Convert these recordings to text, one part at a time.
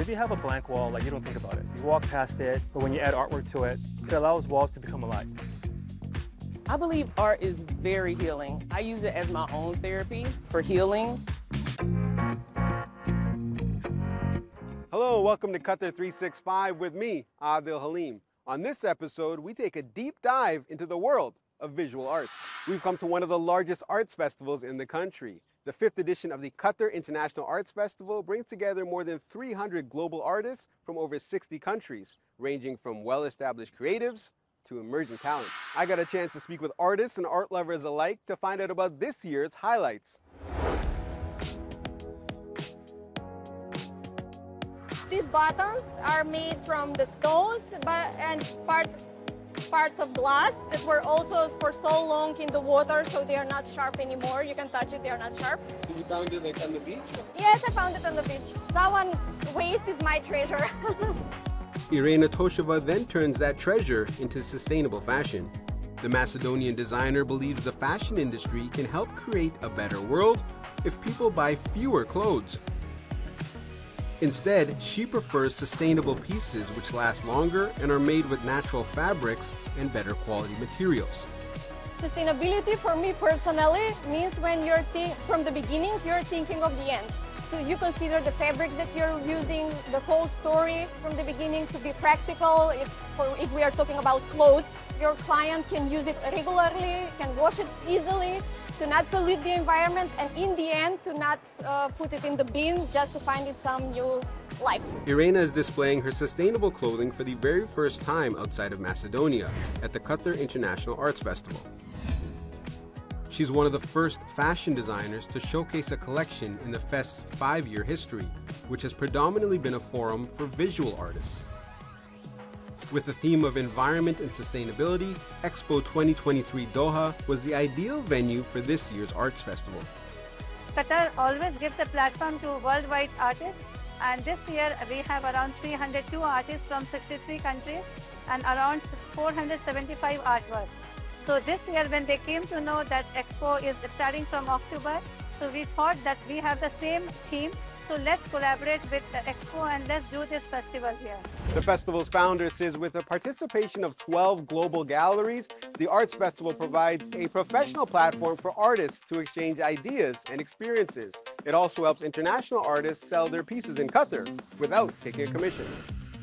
if you have a blank wall, like you don't think about it. You walk past it, but when you add artwork to it, it allows walls to become alive. I believe art is very healing. I use it as my own therapy for healing. Hello, welcome to Qatar 365 with me, Adil Halim. On this episode, we take a deep dive into the world of visual arts. We've come to one of the largest arts festivals in the country. The 5th edition of the Qatar International Arts Festival brings together more than 300 global artists from over 60 countries, ranging from well-established creatives to emerging talents. I got a chance to speak with artists and art lovers alike to find out about this year's highlights. These buttons are made from the stones and parts of glass that were also for so long in the water, so they are not sharp anymore. You can touch it, they are not sharp. You found it like on the beach? Yes, I found it on the beach. Someone's waste is my treasure. Irina Tosheva then turns that treasure into sustainable fashion. The Macedonian designer believes the fashion industry can help create a better world if people buy fewer clothes. Instead, she prefers sustainable pieces which last longer and are made with natural fabrics and better quality materials. Sustainability for me personally means when you're from the beginning, you're thinking of the end. So you consider the fabrics that you're using, the whole story from the beginning to be practical. If we are talking about clothes, your client can use it regularly, can wash it easily, to not pollute the environment, and in the end, to not put it in the bin just to find it some new life. Irina is displaying her sustainable clothing for the very first time outside of Macedonia at the Qatar International Arts Festival. She's one of the first fashion designers to showcase a collection in the Fest's 5-year history, which has predominantly been a forum for visual artists. With the theme of environment and sustainability, Expo 2023 Doha was the ideal venue for this year's arts festival. Qatar always gives a platform to worldwide artists, and this year we have around 302 artists from 63 countries and around 475 artworks. So this year when they came to know that Expo is starting from October, so we thought that we have the same theme. So let's collaborate with the Expo and let's do this festival here. The festival's founder says with the participation of 12 global galleries, the Arts Festival provides a professional platform for artists to exchange ideas and experiences. It also helps international artists sell their pieces in Qatar without taking a commission.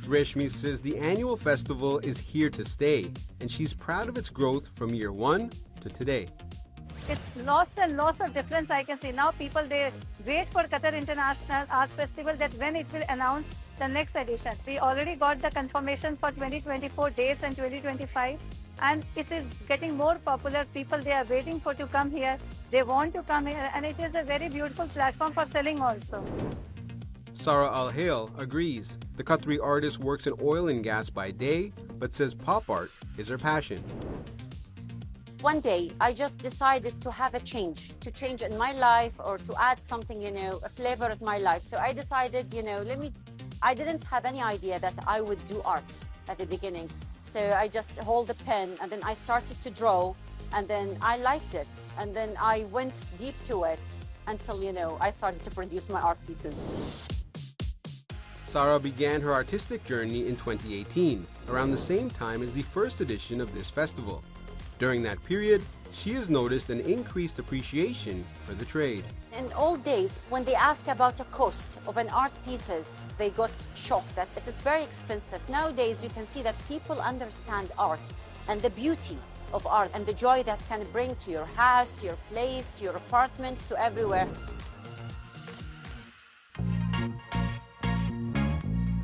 Reshmi says the annual festival is here to stay, and she's proud of its growth from year 1 to today. It's lots and lots of difference I can see. Now people, they wait for Qatar International Art Festival that when it will announce the next edition. We already got the confirmation for 2024 dates and 2025, and it is getting more popular. People, they are waiting for to come here. They want to come here, and it is a very beautiful platform for selling also. Sarah Al-Hail agrees. The Qatari artist works in oil and gas by day, but says pop art is her passion. One day, I just decided to have a change in my life or to add something, a flavor of my life. So I decided, I didn't have any idea that I would do art at the beginning. So I just hold the pen and then I started to draw and then I liked it. And then I went deep to it until, I started to produce my art pieces. Sarah began her artistic journey in 2018, around the same time as the first edition of this festival. During that period, she has noticed an increased appreciation for the trade. In old days, when they ask about the cost of an art pieces, they got shocked that it is very expensive. Nowadays, you can see that people understand art and the beauty of art and the joy that can bring to your house, to your place, to your apartment, to everywhere.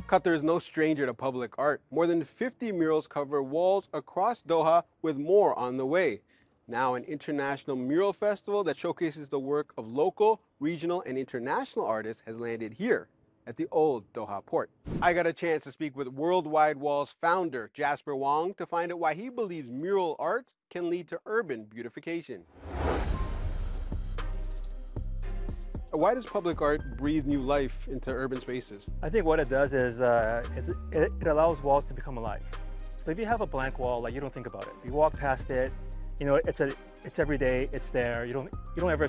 Qatar is no stranger to public art. More than 50 murals cover walls across Doha, with more on the way. Now an international mural festival that showcases the work of local, regional, and international artists has landed here at the old Doha port. I got a chance to speak with Worldwide Walls founder Jasper Wong to find out why he believes mural art can lead to urban beautification. Why does public art breathe new life into urban spaces? I think what it does is it allows walls to become alive. So if you have a blank wall, like you don't think about it. You walk past it, it's every day, it's there. You don't ever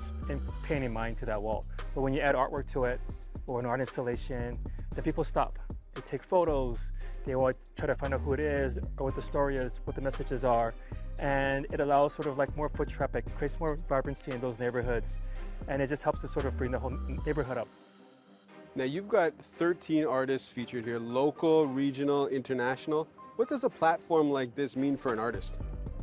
pay any mind to that wall. But when you add artwork to it, or an art installation, then people stop. They take photos, they will try to find out who it is, or what the story is, what the messages are, and it allows sort of like more foot traffic, creates more vibrancy in those neighborhoods, and it just helps to sort of bring the whole neighborhood up. Now you've got 13 artists featured here, local, regional, international. What does a platform like this mean for an artist?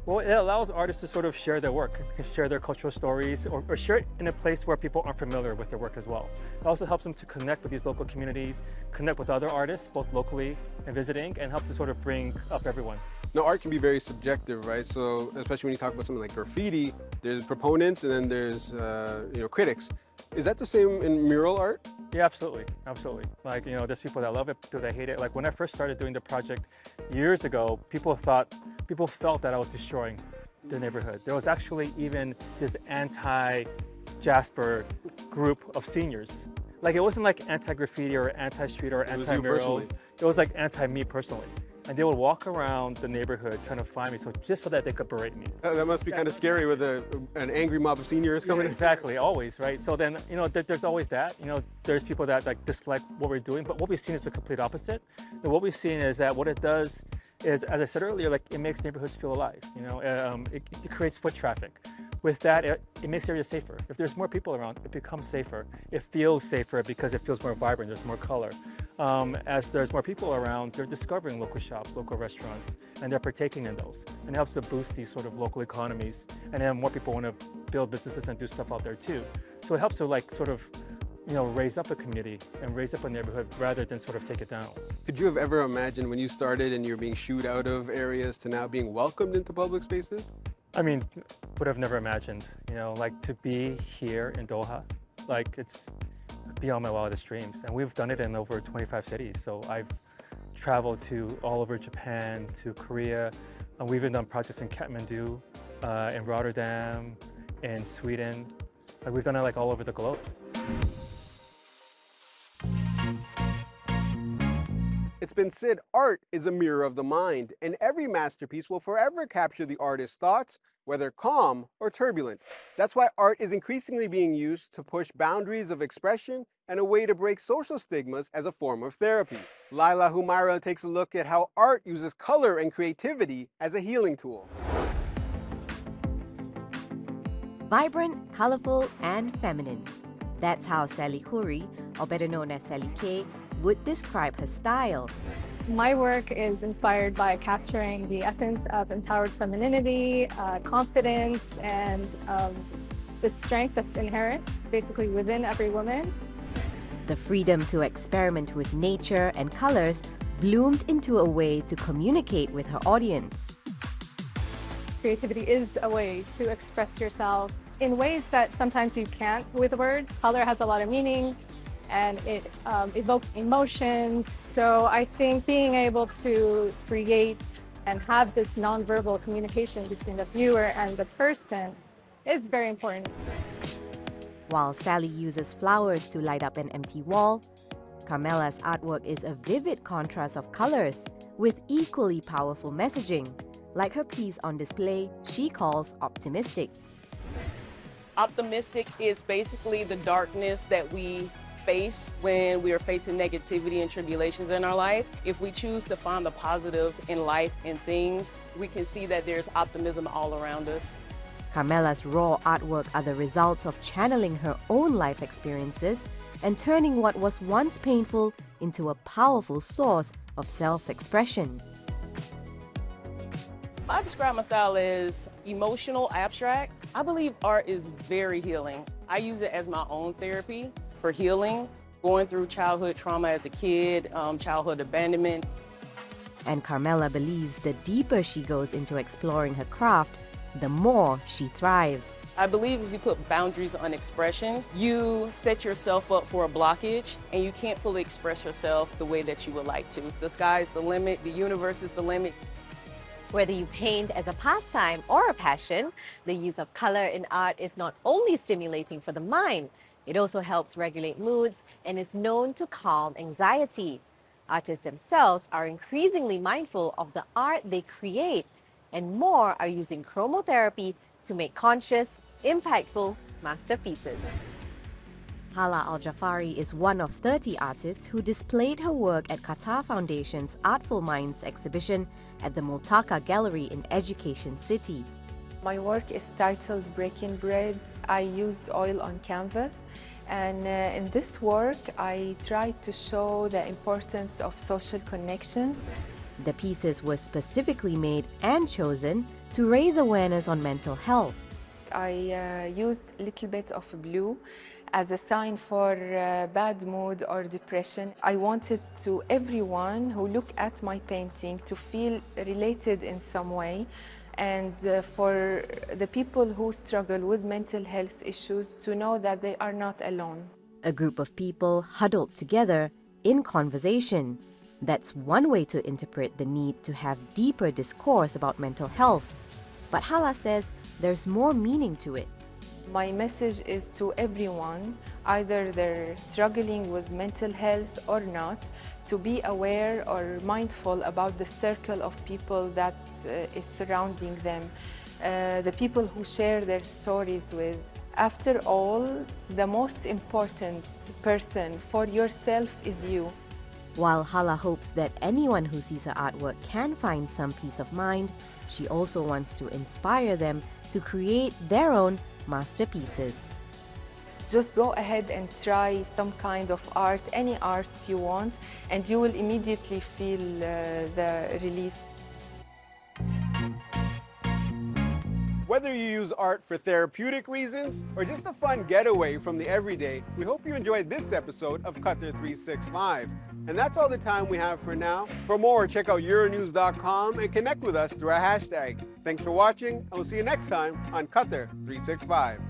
Well, it allows artists to sort of share their work, share their cultural stories, or share it in a place where people aren't familiar with their work as well. It also helps them to connect with these local communities, connect with other artists, both locally and visiting, and help to sort of bring up everyone. Now, art can be very subjective, right? So, especially when you talk about something like graffiti, there's proponents and then there's, critics. Is that the same in mural art? Yeah, absolutely, absolutely. Like, there's people that love it, people that hate it. Like when I first started doing the project years ago, people felt that I was destroying the neighborhood. There was actually even this anti-Jasper group of seniors. Like it wasn't like anti-graffiti or anti-street or anti-murals. It was like anti-me personally. And they would walk around the neighborhood trying to find me, just so that they could berate me. That must be kind of scary with an angry mob of seniors coming in. Exactly, always, right? So then, there's always that. There's people that like dislike what we're doing, but what we've seen is the complete opposite. And what we've seen is that what it does is, as I said earlier, like it makes neighborhoods feel alive. It creates foot traffic. With that, it makes areas safer. If there's more people around, it becomes safer. It feels safer because it feels more vibrant, there's more color. As there's more people around, they're discovering local shops, local restaurants, and they're partaking in those. And it helps to boost these sort of local economies. And then more people want to build businesses and do stuff out there too. So it helps to like sort of, raise up a community and raise up a neighborhood rather than sort of take it down. Could you have ever imagined when you started and you're being shooed out of areas to now being welcomed into public spaces? I mean, would have never imagined, like to be here in Doha, like it's beyond my wildest dreams. And we've done it in over 25 cities. So I've traveled to all over Japan, to Korea, and we've even done projects in Kathmandu, in Rotterdam, in Sweden. Like we've done it like all over the globe. It's been said art is a mirror of the mind, and every masterpiece will forever capture the artist's thoughts, whether calm or turbulent. That's why art is increasingly being used to push boundaries of expression and a way to break social stigmas as a form of therapy. Laila Humaira takes a look at how art uses color and creativity as a healing tool. Vibrant, colorful, and feminine. That's how Sally Khoury, or better known as Sally K, would describe her style. My work is inspired by capturing the essence of empowered femininity, confidence, and the strength that's inherent basically within every woman. The freedom to experiment with nature and colors bloomed into a way to communicate with her audience. Creativity is a way to express yourself in ways that sometimes you can't with words. Color has a lot of meaning, and it evokes emotions. So I think being able to create and have this nonverbal communication between the viewer and the person is very important. While Sally uses flowers to light up an empty wall, Carmela's artwork is a vivid contrast of colors with equally powerful messaging, like her piece on display she calls Optimistic. Optimistic is basically the darkness that we face when we are facing negativity and tribulations in our life. If we choose to find the positive in life and things, we can see that there's optimism all around us. Carmela's raw artwork are the results of channeling her own life experiences and turning what was once painful into a powerful source of self-expression. I describe my style as emotional, abstract. I believe art is very healing. I use it as my own therapy for healing, going through childhood trauma as a kid, childhood abandonment. And Carmela believes the deeper she goes into exploring her craft, the more she thrives. I believe if you put boundaries on expression, you set yourself up for a blockage and you can't fully express yourself the way that you would like to. The sky's the limit, the universe is the limit. Whether you paint as a pastime or a passion, the use of color in art is not only stimulating for the mind, it also helps regulate moods and is known to calm anxiety. Artists themselves are increasingly mindful of the art they create, and more are using chromotherapy to make conscious, impactful masterpieces. Hala Al-Jafari is one of 30 artists who displayed her work at Qatar Foundation's Artful Minds exhibition at the Multaka Gallery in Education City. My work is titled Breaking Bread. I used oil on canvas, and in this work I tried to show the importance of social connections. The pieces were specifically made and chosen to raise awareness on mental health. I used a little bit of blue as a sign for bad mood or depression. I wanted to everyone who look at my painting to feel related in some way, and for the people who struggle with mental health issues to know that they are not alone. A group of people huddled together in conversation. That's one way to interpret the need to have deeper discourse about mental health. But Hala says there's more meaning to it. My message is to everyone, either they're struggling with mental health or not, to be aware or mindful about the circle of people that is surrounding them, the people who share their stories with. After all, the most important person for yourself is you. While Hala hopes that anyone who sees her artwork can find some peace of mind, she also wants to inspire them to create their own masterpieces. Just go ahead and try some kind of art, any art you want, and you will immediately feel the relief. Whether you use art for therapeutic reasons or just a fun getaway from the everyday, we hope you enjoyed this episode of Qatar 365. And that's all the time we have for now. For more, check out Euronews.com and connect with us through our hashtag. Thanks for watching, and we'll see you next time on Qatar 365.